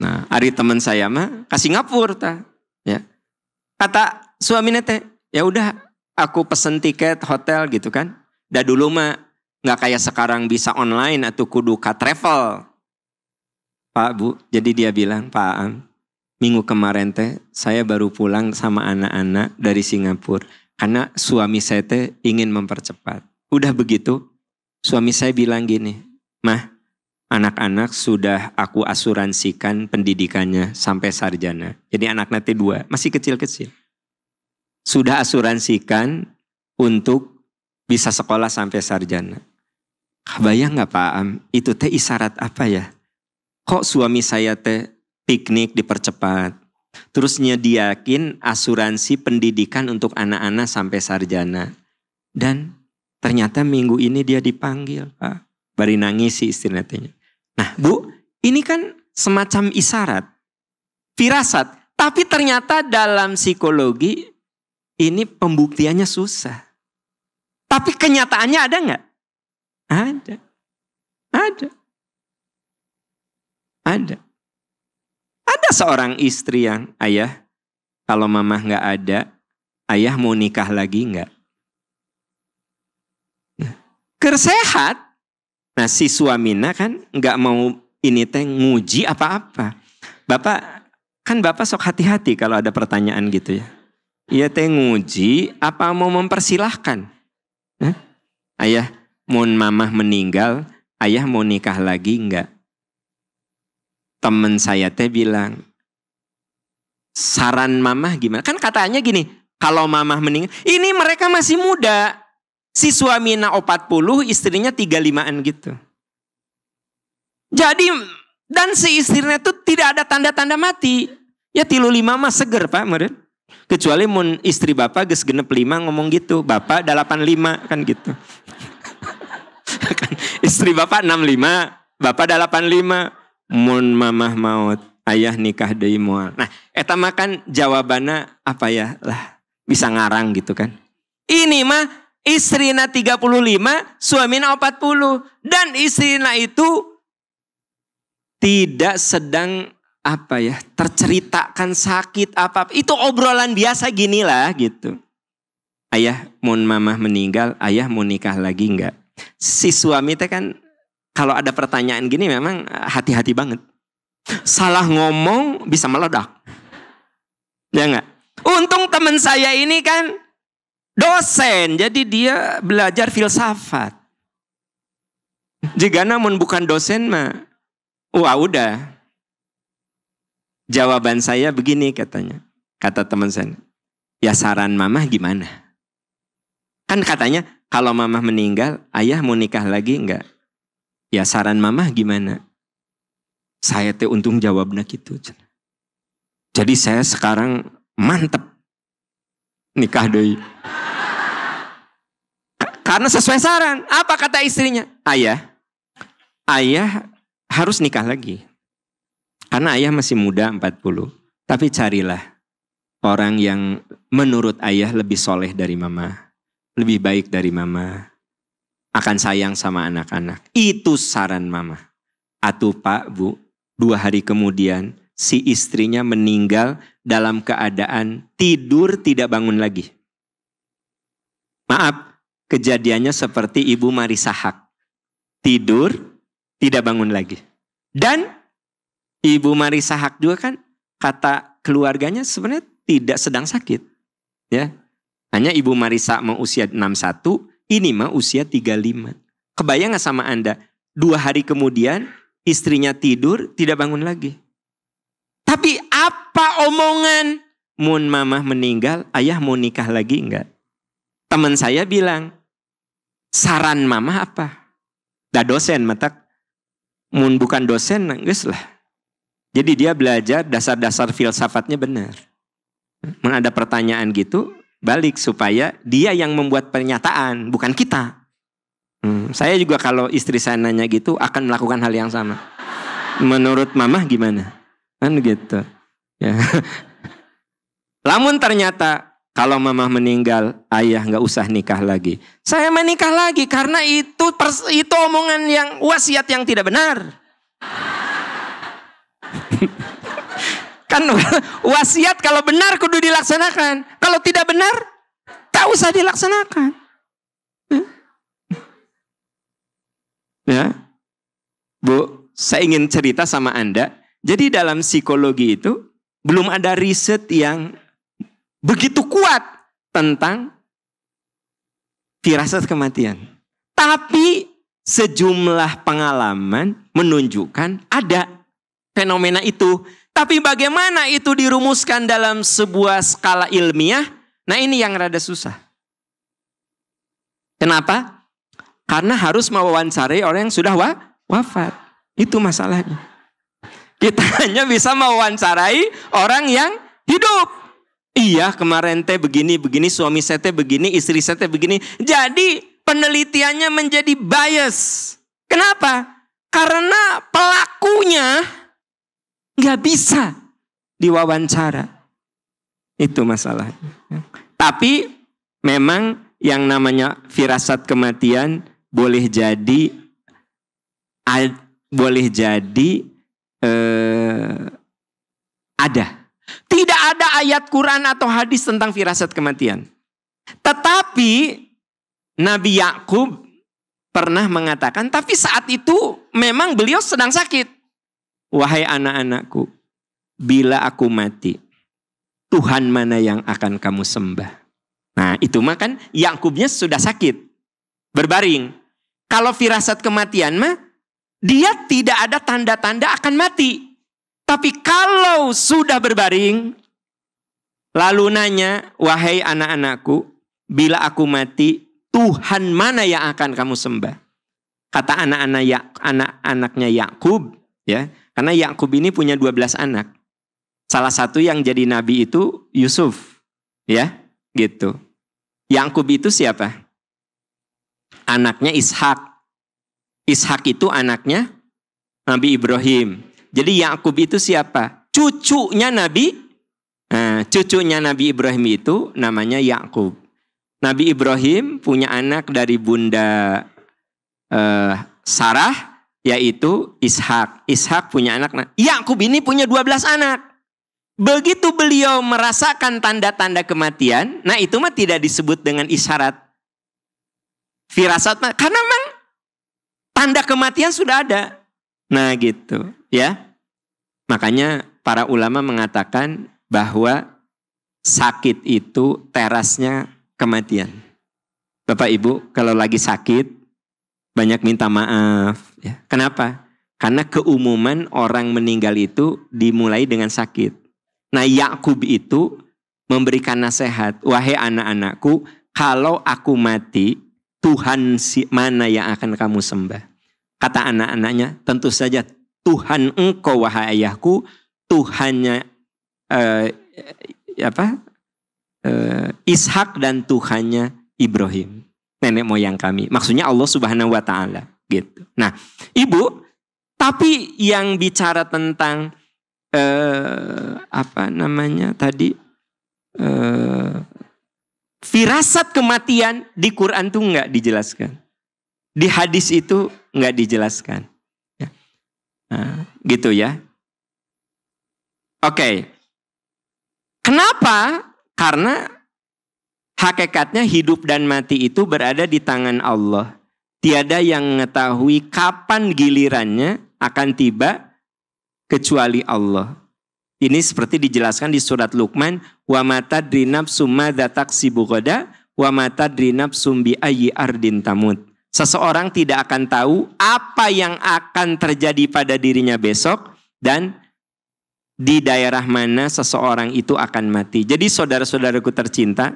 Nah, hari teman saya mah ke Singapura tah. Ya. Kata suaminya teh, ya udah aku pesen tiket hotel gitu kan. Dah dulu mah nggak kayak sekarang bisa online atau kudu ka travel. Pak Bu, jadi dia bilang, Pak Am, minggu kemarin teh saya baru pulang sama anak-anak dari Singapura. Karena suami saya teh ingin mempercepat. Udah begitu, suami saya bilang gini, Mah, anak-anak sudah aku asuransikan pendidikannya sampai sarjana. Jadi anak-anak teh 2, masih kecil-kecil. Sudah asuransikan untuk bisa sekolah sampai sarjana. Kebayang gak Pak Am? Itu teh isyarat apa ya? Kok suami saya teh piknik dipercepat? Terus nyediakin asuransi pendidikan untuk anak-anak sampai sarjana. Dan ternyata minggu ini dia dipanggil Pak. Bari nangis si istilahnya. Nah Bu, ini kan semacam isyarat. Firasat. Tapi ternyata dalam psikologi ini pembuktiannya susah. Tapi kenyataannya ada nggak? Ada. Ada. Ada. Ada seorang istri yang, ayah, kalau mama nggak ada, ayah mau nikah lagi nggak? Kersehat. Nah si suaminya kan nggak mau ini teh nguji apa-apa. Bapak sok hati-hati kalau ada pertanyaan gitu ya. Iya teh nguji apa mau mempersilahkan? Ayah, mau mamah meninggal, ayah mau nikah lagi nggak? Temen saya teh bilang, saran mamah gimana? Kan katanya gini, kalau mamah meninggal, ini mereka masih muda. Si suaminya 40, istrinya 35-an gitu. Jadi, dan si istrinya tuh tidak ada tanda-tanda mati. Ya 35 mah seger Pak, meren. Kecuali mun istri bapak geus genep 5 ngomong gitu. Bapak 85 kan gitu. Kan, istri bapak 65, bapak 85. Mun mamah maut, ayah nikah deui moal. Nah, eta mah kan jawabannya apa ya lah, bisa ngarang gitu kan. Ini mah istrina 35, suamina 40. Dan istrina itu tidak sedang apa ya, terceritakan sakit apa. Itu obrolan biasa gini lah gitu. Ayah mun mamah meninggal, ayah mau nikah lagi enggak? Si suami teh kan kalau ada pertanyaan gini memang hati-hati banget. Salah ngomong bisa meledak. Ya enggak? Untung teman saya ini kan dosen, jadi dia belajar filsafat. Jika namun bukan dosen mah, wah udah. Jawaban saya begini katanya. Kata teman saya, ya saran mamah gimana? Kan katanya kalau mamah meninggal, ayah mau nikah lagi enggak? Ya saran mamah gimana? Saya teh untung jawabnya gitu. Jadi saya sekarang mantep nikah deui. Karena sesuai saran. Apa kata istrinya? Ayah harus nikah lagi. Karena ayah masih muda 40. Tapi carilah orang yang menurut ayah lebih soleh dari mama. Lebih baik dari mama. Akan sayang sama anak-anak. Itu saran mama. Atuh Pak, Bu, 2 hari kemudian si istrinya meninggal dalam keadaan tidur tidak bangun lagi. Maaf, kejadiannya seperti Ibu Marisa Haque. Tidur, tidak bangun lagi. Dan Ibu Marisa Haque juga kan kata keluarganya sebenarnya tidak sedang sakit. Ya, hanya Ibu Marisa mau usia 61, ini mah usia 35. Kebayang gak sama Anda? 2 hari kemudian istrinya tidur tidak bangun lagi. Tapi apa omongan? Mun mamah meninggal, ayah mau nikah lagi enggak? Teman saya bilang, saran mamah apa? Dah dosen matak. Mun bukan dosen, geus lah. Jadi dia belajar dasar-dasar filsafatnya benar. Mun ada pertanyaan gitu, balik supaya dia yang membuat pernyataan, bukan kita. Saya juga kalau istri saya nanya gitu akan melakukan hal yang sama. Menurut mamah gimana? Kan gitu. Ya. Lamun ternyata kalau mamah meninggal, ayah nggak usah nikah lagi. Saya menikah lagi karena itu omongan yang wasiat yang tidak benar. Kan wasiat kalau benar kudu dilaksanakan. Kalau tidak benar, tak usah dilaksanakan. Ya, Bu, saya ingin cerita sama Anda. Jadi dalam psikologi itu belum ada riset yang begitu kuat tentang firasat kematian. Tapi sejumlah pengalaman menunjukkan ada fenomena itu. Tapi bagaimana itu dirumuskan dalam sebuah skala ilmiah? Nah ini yang rada susah. Kenapa? Karena harus mewawancarai orang yang sudah wafat. Itu masalahnya. Kita hanya bisa mewawancarai orang yang hidup. Iya kemarin teh begini, suami saya teh begini, istri saya teh begini. Jadi penelitiannya menjadi bias. Kenapa? Karena pelakunya nggak bisa diwawancara. Itu masalahnya. Tapi memang yang namanya firasat kematian boleh jadi ada. Tidak ada ayat Quran atau hadis tentang firasat kematian. Tetapi Nabi Yakub pernah mengatakan, tapi saat itu memang beliau sedang sakit. Wahai anak-anakku, bila aku mati, Tuhan mana yang akan kamu sembah? Nah itu mah kan Yakubnya sudah sakit, berbaring. Kalau firasat kematian mah, dia tidak ada tanda-tanda akan mati. Tapi kalau sudah berbaring, lalu nanya, wahai anak-anakku, bila aku mati, Tuhan mana yang akan kamu sembah? Kata anak-anaknya Yakub, ya, karena Yakub ini punya 12 anak. Salah satu yang jadi nabi itu Yusuf, ya, gitu. Yakub itu siapa? Anaknya Ishak. Ishak itu anaknya Nabi Ibrahim. Jadi Yakub itu siapa? Cucunya Nabi. Nah, cucunya Nabi Ibrahim itu namanya Yakub. Nabi Ibrahim punya anak dari bunda Sarah, yaitu Ishak. Ishak punya anak. Yakub ini punya 12 anak. Begitu beliau merasakan tanda-tanda kematian, nah itu mah tidak disebut dengan isyarat firasat, karena memang tanda kematian sudah ada. Nah gitu, ya. Makanya para ulama mengatakan bahwa sakit itu terasnya kematian. Bapak Ibu, kalau lagi sakit banyak minta maaf, ya. Kenapa? Karena keumuman orang meninggal itu dimulai dengan sakit. Nah Yakub itu memberikan nasihat, wahai anak-anakku, kalau aku mati, Tuhan mana yang akan kamu sembah? Kata anak-anaknya, tentu saja Tuhan engkau wahai ayahku, Tuhannya Ishak dan Tuhannya Ibrahim, nenek moyang kami. Maksudnya Allah Subhanahu wa taala, gitu. Nah, Ibu, tapi yang bicara tentang firasat kematian di Quran tuh nggak dijelaskan, di hadis itu nggak dijelaskan, ya. Nah, gitu ya. Oke. Kenapa? Karena hakikatnya hidup dan mati itu berada di tangan Allah. Tiada yang mengetahui kapan gilirannya akan tiba kecuali Allah. Ini seperti dijelaskan di surat Luqman, wa ma tadri nafsum madza taksibu ghadan wa ma tadri nafsum bi ayyi ardin tamut. Seseorang tidak akan tahu apa yang akan terjadi pada dirinya besok dan di daerah mana seseorang itu akan mati. Jadi saudara-saudaraku tercinta,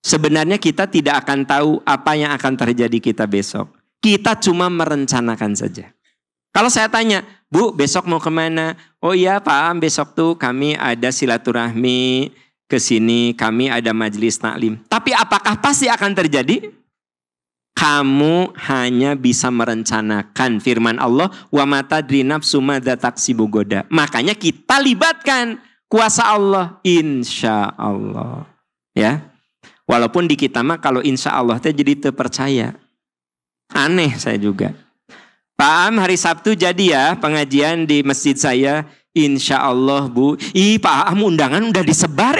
sebenarnya kita tidak akan tahu apa yang akan terjadi kita besok. Kita cuma merencanakan saja. Kalau saya tanya, Bu, besok mau kemana? Oh iya Pak, besok tuh kami ada silaturahmi ke sini, kami ada majelis taklim. Tapi apakah pasti akan terjadi? Kamu hanya bisa merencanakan firman Allah, wa ma tadri nafsum madza taksibu ghadan. Makanya kita libatkan kuasa Allah, insya Allah. Ya, walaupun di kita mah kalau insya Allah teh jadi terpercaya. Aneh saya juga. Pak Am, hari Sabtu jadi ya pengajian di masjid saya. Insya Allah Bu. Ih Pak Am, undangan udah disebar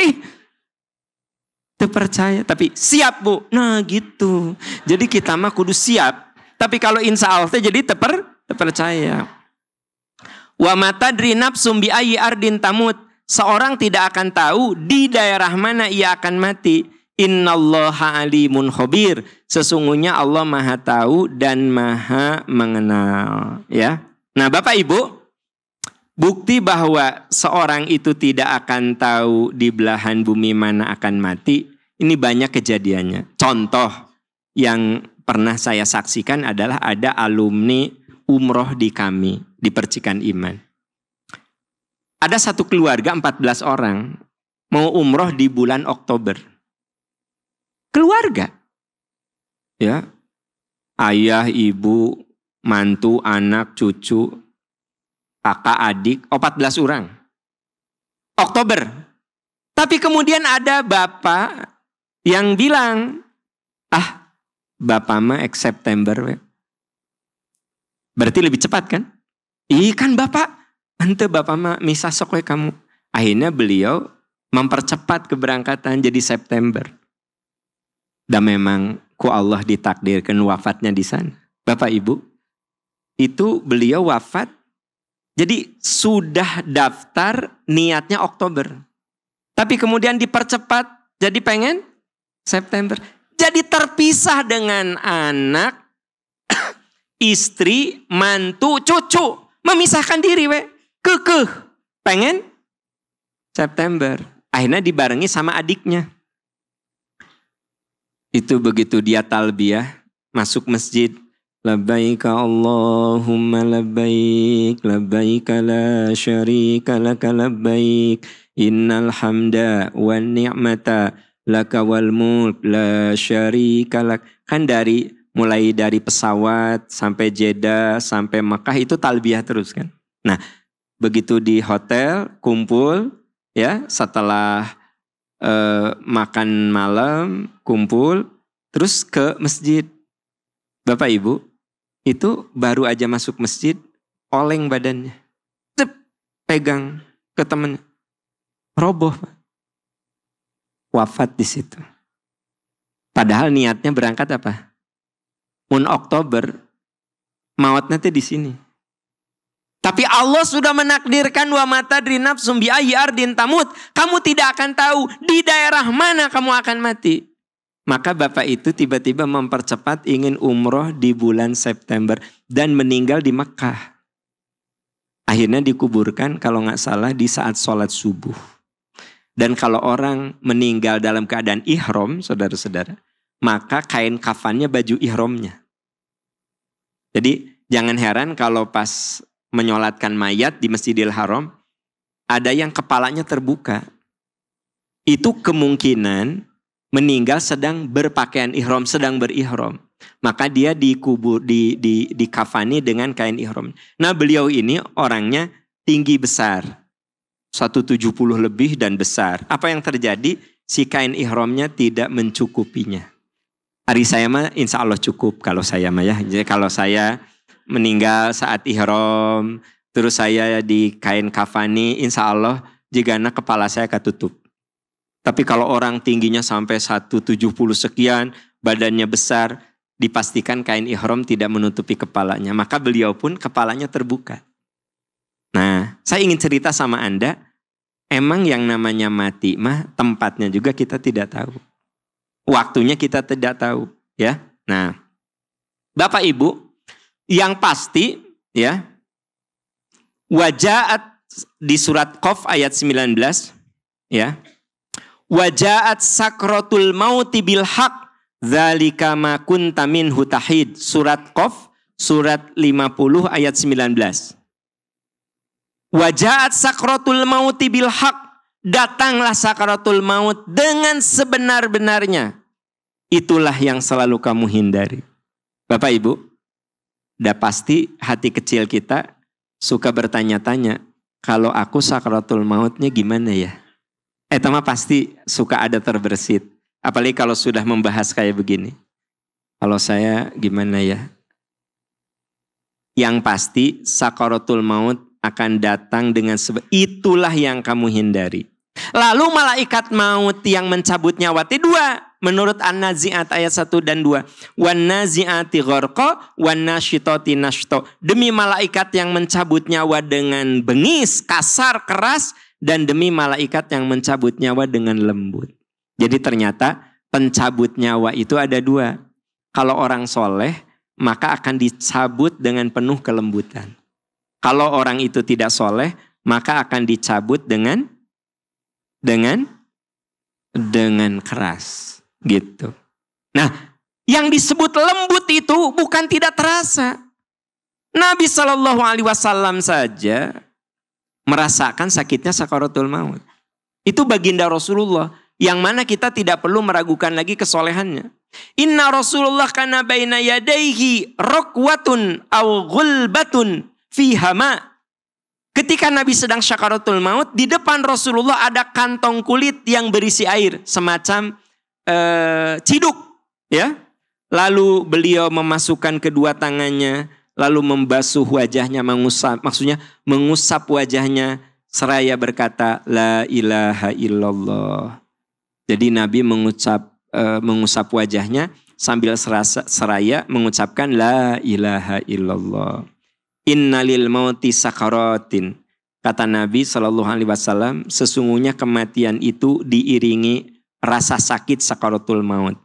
Terpercaya. Tapi siap Bu. Nah gitu. Jadi kita mah kudu siap. Tapi kalau insya Allah jadi terpercaya. Wa ma tadri nafsum bi ayyi ardin tamut. Seorang tidak akan tahu di daerah mana ia akan mati. Innallaha alimun khabir. Sesungguhnya Allah Maha tahu dan Maha mengenal, ya. Nah, Bapak Ibu, bukti bahwa seorang itu tidak akan tahu di belahan bumi mana akan mati, ini banyak kejadiannya. Contoh yang pernah saya saksikan adalah ada alumni umroh di kami, di Percikan Iman. Ada satu keluarga 14 orang mau umroh di bulan Oktober. Keluarga, ya, ayah, ibu, mantu, anak, cucu, kakak, adik, 14 orang. Oktober. Tapi kemudian ada bapak yang bilang, bapak mah September. Berarti lebih cepat kan? Kan bapak, ente bapak mah misah sok we kamu. Akhirnya beliau mempercepat keberangkatan jadi September. Dan memang ku Allah ditakdirkan wafatnya di sana. Bapak Ibu, itu beliau wafat. Jadi sudah daftar niatnya Oktober. Tapi kemudian dipercepat jadi pengen September. Jadi terpisah dengan anak, istri, mantu, cucu. Memisahkan diri kekeh. Pengen September. Akhirnya dibarengi sama adiknya. Itu begitu dia talbiyah masuk masjid. Labbaika Allahumma labbaik, labbaika la syarika laka labbaik, innal hamda wan ni'mata laka wal mulk la syarika lak. Kan mulai dari pesawat sampai Jeddah sampai Makkah itu talbiyah terus kan. Nah, begitu di hotel kumpul ya, setelah makan malam kumpul terus ke masjid. Bapak Ibu, itu baru aja masuk masjid, oleng badannya. Pegang ke temennya. Roboh. Wafat di situ. Padahal niatnya berangkat apa? Oktober. Mautnya di sini. Tapi Allah sudah menakdirkan wa matadri nafsum bi ayyi ardin tamut. Kamu tidak akan tahu di daerah mana kamu akan mati. Maka bapak itu tiba-tiba mempercepat ingin umroh di bulan September dan meninggal di Mekah. Akhirnya dikuburkan kalau nggak salah di saat sholat subuh. Dan kalau orang meninggal dalam keadaan ihram, saudara-saudara, maka kain kafannya baju ihramnya. Jadi jangan heran kalau pas menyolatkan mayat di Masjidil Haram, ada yang kepalanya terbuka. Itu kemungkinan meninggal sedang berpakaian ihram, sedang berihram. Maka dia dikubur, dikafani dengan kain ihram. Nah beliau ini orangnya tinggi besar. 170 lebih dan besar. Apa yang terjadi? Si kain ihramnya tidak mencukupinya. Hari saya mah insya Allah cukup kalau saya mah ya. Jadi kalau saya meninggal saat ihram, terus saya di kain kafani, insya Allah jika kepala saya ketutup. Tapi kalau orang tingginya sampai 170 sekian, badannya besar, dipastikan kain ihram tidak menutupi kepalanya. Maka beliau pun kepalanya terbuka. Nah, saya ingin cerita sama Anda, emang yang namanya mati mah tempatnya juga kita tidak tahu. Waktunya kita tidak tahu, ya. Nah, Bapak Ibu, yang pasti ya, wajaat di surat Qaf ayat 19 ya. Wajaat sakratul mauti bil haq dzalika ma kunta minhu tahid. Surat Qaf surat 50 ayat 19. Wajaat sakratul mauti bil haq, datanglah sakratul maut dengan sebenar-benarnya. Itulah yang selalu kamu hindari. Bapak Ibu, udah pasti hati kecil kita suka bertanya-tanya, kalau aku sakratul mautnya gimana ya? Mah pasti suka ada terbersit. Apalagi kalau sudah membahas kayak begini. Kalau saya gimana ya? Yang pasti sakratul maut akan datang dengan itulah yang kamu hindari. Lalu malaikat maut yang mencabut nyawa dua. Menurut An-Nazi'at ayat 1 dan 2. Wan-nazi'ati gharqa wan-nasyitati nashto. Demi malaikat yang mencabut nyawa dengan bengis, kasar, keras. Dan demi malaikat yang mencabut nyawa dengan lembut. Jadi ternyata pencabut nyawa itu ada dua. Kalau orang soleh, maka akan dicabut dengan penuh kelembutan. Kalau orang itu tidak soleh, maka akan dicabut dengan keras. Gitu. Nah, yang disebut lembut itu bukan tidak terasa. Nabi SAW saja merasakan sakitnya sakaratul maut. Itu baginda Rasulullah. Yang mana kita tidak perlu meragukan lagi kesolehannya. Inna Rasulullah kana baina yadaihi rakwatun aw ghulbatun fi hama. Ketika Nabi sedang syakaratul maut, di depan Rasulullah ada kantong kulit yang berisi air, semacam ciduk, ya. Lalu beliau memasukkan kedua tangannya, lalu membasuh wajahnya, mengusap wajahnya, seraya berkata, La ilaha illallah. Jadi Nabi mengusap wajahnya sambil seraya mengucapkan La ilaha illallah. Innalil mauti sakaratin. Kata Nabi SAW, sesungguhnya kematian itu diiringi rasa sakit sakaratul maut.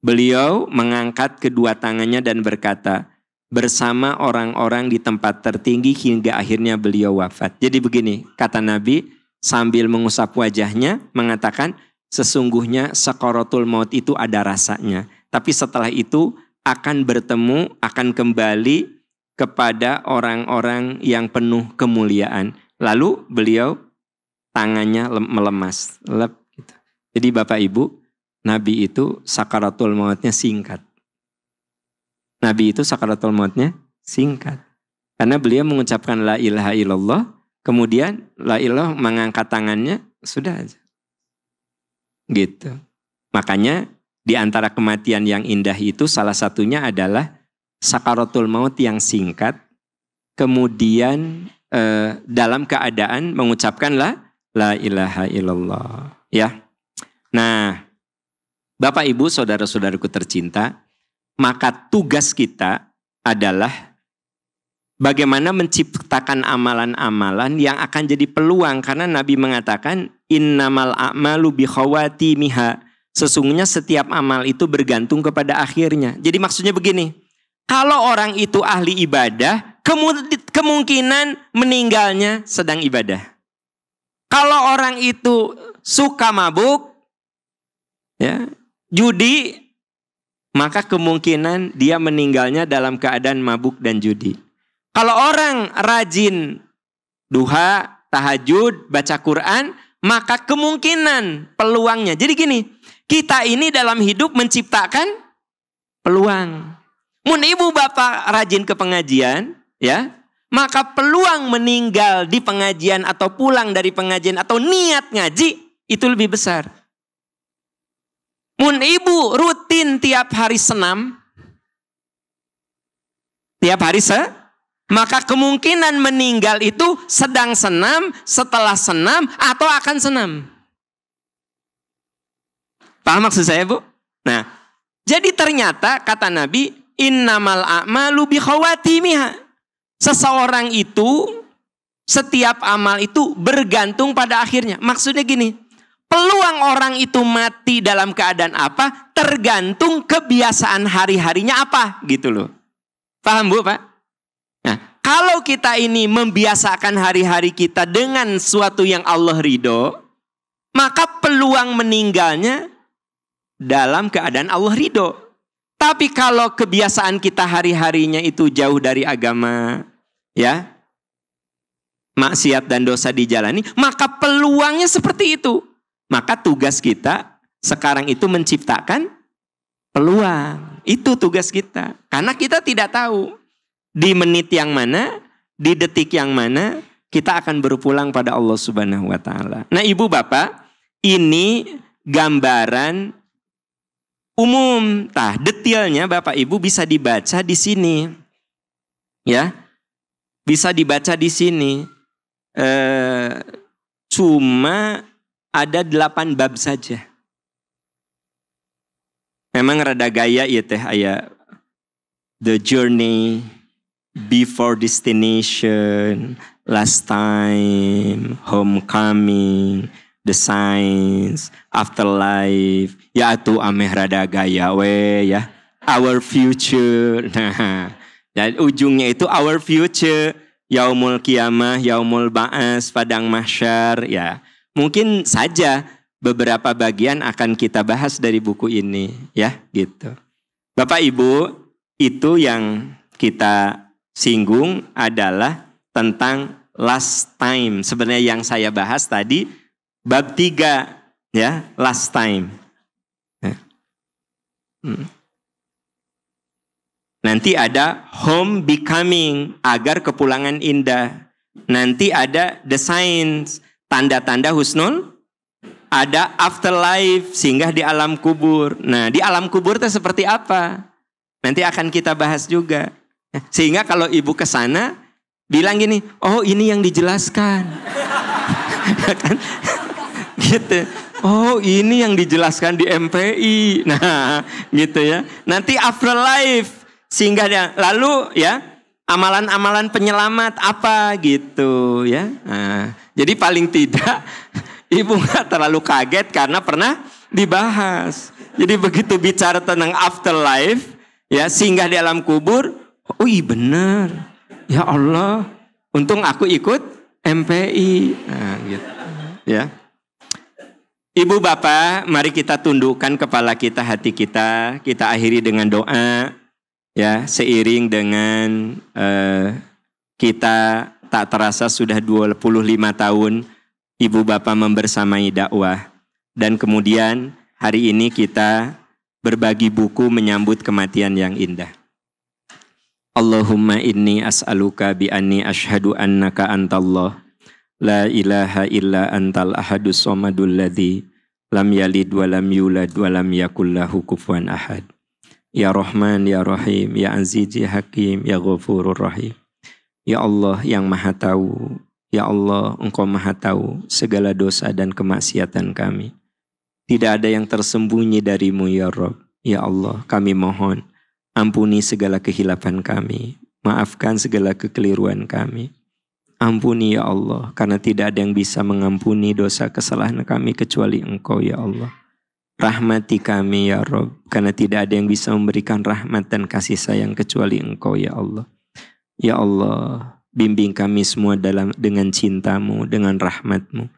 Beliau mengangkat kedua tangannya dan berkata, bersama orang-orang di tempat tertinggi hingga akhirnya beliau wafat. Jadi begini, kata Nabi sambil mengusap wajahnya, mengatakan, sesungguhnya sakaratul maut itu ada rasanya. Tapi setelah itu akan bertemu, akan kembali kepada orang-orang yang penuh kemuliaan. Lalu beliau tangannya melemas. Gitu. Jadi Bapak Ibu, Nabi itu sakaratul mautnya singkat. Nabi itu sakaratul mautnya singkat. Karena beliau mengucapkan la ilaha illallah, kemudian la ilaha mengangkat tangannya, sudah aja. Gitu. Makanya di antara kematian yang indah itu salah satunya adalah sakaratul maut yang singkat, kemudian dalam keadaan mengucapkan la ilaha illallah. Ya. Nah, Bapak Ibu, saudara-saudaraku tercinta, maka tugas kita adalah bagaimana menciptakan amalan-amalan yang akan jadi peluang. Karena Nabi mengatakan, innamal a'malu bi khawatimiha. Sesungguhnya setiap amal itu bergantung kepada akhirnya. Jadi maksudnya begini, kalau orang itu ahli ibadah, kemungkinan meninggalnya sedang ibadah. Kalau orang itu suka mabuk, ya, judi, maka kemungkinan dia meninggalnya dalam keadaan mabuk dan judi. Kalau orang rajin duha, tahajud, baca Quran, maka kemungkinan peluangnya. Jadi gini, kita ini dalam hidup menciptakan peluang. Mun ibu bapak rajin ke pengajian, ya, maka peluang meninggal di pengajian atau pulang dari pengajian atau niat ngaji itu lebih besar. Mun ibu rutin tiap hari senam, maka kemungkinan meninggal itu sedang senam, setelah senam, atau akan senam. Paham maksud saya, Bu? Nah, jadi ternyata kata Nabi, innamal a'malu bi khawatimiha. Seseorang itu, setiap amal itu bergantung pada akhirnya. Maksudnya gini, peluang orang itu mati dalam keadaan apa tergantung kebiasaan hari-harinya apa, gitu loh. Paham, Bu, Pak? Nah, kalau kita ini membiasakan hari-hari kita dengan sesuatu yang Allah ridho, maka peluang meninggalnya dalam keadaan Allah ridho. Tapi kalau kebiasaan kita hari-harinya itu jauh dari agama, ya, maksiat dan dosa dijalani, maka peluangnya seperti itu. Maka tugas kita sekarang itu menciptakan peluang. Itu tugas kita. Karena kita tidak tahu di menit yang mana, di detik yang mana kita akan berpulang pada Allah Subhanahu wa taala. Nah, Ibu Bapak, ini gambaran umum. Tah, detailnya Bapak Ibu bisa dibaca di sini. Ya. Bisa dibaca di sini. Cuma ada 8 bab saja. Memang rada gaya ya teh aya the journey, before destination, last time, homecoming, the signs, afterlife. Ya atuh ameh rada gaya we ya. Our future. Nah, dan ujungnya itu our future. Yaumul kiamah, yaumul ba'as, padang mahsyar. Ya, mungkin saja beberapa bagian akan kita bahas dari buku ini. Ya, gitu. Bapak Ibu, itu yang kita singgung adalah tentang last time. Sebenarnya yang saya bahas tadi bab 3, ya, last time. Nanti ada home becoming, agar kepulangan indah. nanti ada the signs, tanda-tanda husnul, ada afterlife, singgah di alam kubur. Nah, di alam kubur itu seperti apa? Nanti akan kita bahas juga. Sehingga kalau ibu ke sana bilang gini, oh ini yang dijelaskan. Kan? Gitu. Oh ini yang dijelaskan di MPI. Nah, gitu ya. Nanti afterlife, singgah dia. Lalu ya, amalan-amalan penyelamat apa gitu ya. Nah, jadi paling tidak ibu gak terlalu kaget karena pernah dibahas. Jadi begitu bicara tentang afterlife, ya singgah di alam kubur, oh iya benar. Ya Allah, untung aku ikut MPI. Nah, gitu. Ya. Ibu bapak, mari kita tundukkan kepala kita, hati kita. Kita akhiri dengan doa. Ya, seiring dengan kita tak terasa sudah 25 tahun ibu bapak membersamai dakwah. Dan kemudian hari ini kita berbagi buku menyambut kematian yang indah. Allahumma inni as'aluka bi anni ashhadu annaka antallah. La ilaha illa antal ahadus somadul ladzi lam yalid wa lam yulad wa lam yakul lahu kufuwan ahad. Ya Rahman, Ya Rahim, Ya Aziz, Ya Hakim, Ya Ghafurur Rahim. Ya Allah yang maha tahu, Ya Allah Engkau maha tahu segala dosa dan kemaksiatan kami. Tidak ada yang tersembunyi darimu ya Rabb. Ya Allah kami mohon, ampuni segala kehilapan kami, maafkan segala kekeliruan kami. Ampuni ya Allah, karena tidak ada yang bisa mengampuni dosa kesalahan kami kecuali Engkau ya Allah. Rahmati kami ya Rabb, karena tidak ada yang bisa memberikan rahmat dan kasih sayang kecuali Engkau ya Allah. Ya Allah, bimbing kami semua dengan cinta-Mu, dengan rahmat-Mu,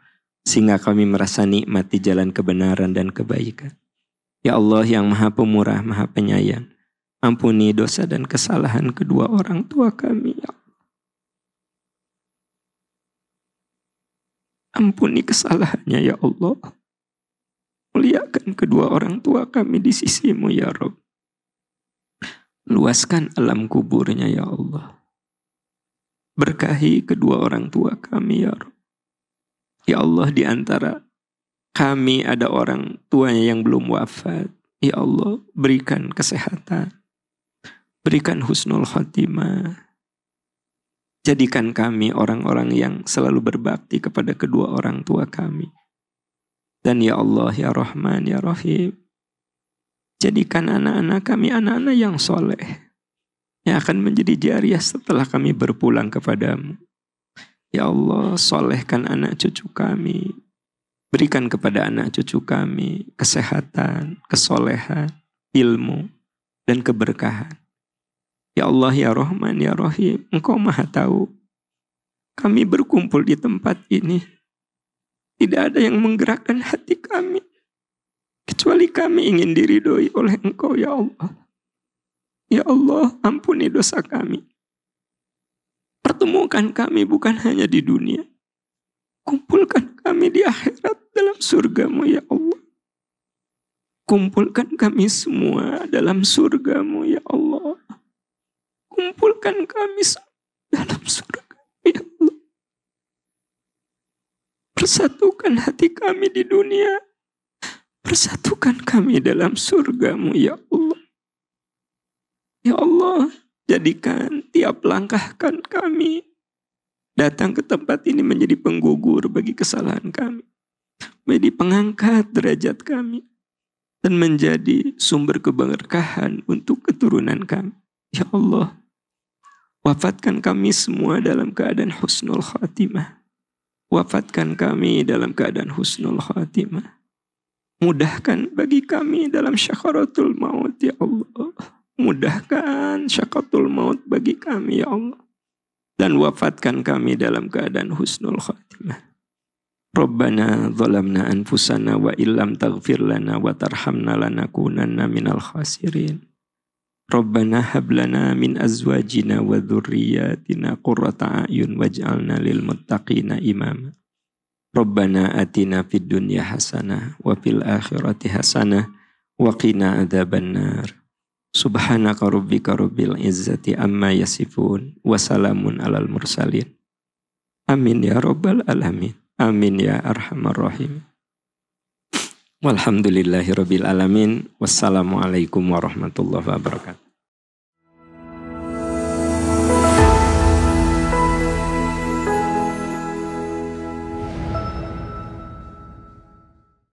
sehingga kami merasa nikmat di jalan kebenaran dan kebaikan. Ya Allah yang maha pemurah, maha penyayang, ampuni dosa dan kesalahan kedua orang tua kami ya Allah. Ampuni kesalahannya ya Allah. Muliakan kedua orang tua kami di sisi-Mu ya Rabb. Luaskan alam kuburnya ya Allah. Berkahi kedua orang tua kami ya Rabb. Ya Allah, di antara kami ada orang tuanya yang belum wafat. Ya Allah, berikan kesehatan. Berikan husnul khotimah. Jadikan kami orang-orang yang selalu berbakti kepada kedua orang tua kami. Dan ya Allah, ya Rahman, ya Rahim, jadikan anak-anak kami anak-anak yang soleh, yang akan menjadi jariah setelah kami berpulang kepadamu. Ya Allah, solehkan anak cucu kami. Berikan kepada anak cucu kami kesehatan, kesolehan, ilmu, dan keberkahan. Ya Allah, ya Rahman, ya Rahim, Engkau maha tahu. Kami berkumpul di tempat ini. Tidak ada yang menggerakkan hati kami, kecuali kami ingin diridhoi oleh Engkau ya Allah. Ya Allah, ampuni dosa kami. Pertemukan kami bukan hanya di dunia. Kumpulkan kami di akhirat dalam surga-Mu ya Allah. Kumpulkan kami semua dalam surga-Mu ya Allah. Kumpulkan kami dalam surga-Mu ya Allah. Persatukan hati kami di dunia. Persatukan kami dalam surga-Mu ya Allah. Ya Allah, jadikan tiap langkahkan kami datang ke tempat ini menjadi penggugur bagi kesalahan kami. Menjadi pengangkat derajat kami. Dan menjadi sumber keberkahan untuk keturunan kami. Ya Allah, wafatkan kami semua dalam keadaan husnul khatimah. Wafatkan kami dalam keadaan husnul khatimah. Mudahkan bagi kami dalam syakaratul maut ya Allah. Mudahkan syakaratul maut bagi kami ya Allah. Dan wafatkan kami dalam keadaan husnul khatimah. Rabbana zalamna anfusana wa illam taghfir lana wa tarhamna lanakunanna minal khasirin. Rabbana hablana min azwajina wa dhurriyyatina qurrata a'yun waj'alna lil muttaqina imama. Rabbana atina fid dunya hasanah wa fil akhirati hasanah wa qina adzabannar. Subhanaka rabbika rabbil izzati amma yasifun wa salamun alal mursalin. Amin ya rabbal alamin. Amin ya arhamar rahim. Walhamdulillahirabbil alamin. Wassalamualaikum warahmatullahi wabarakatuh.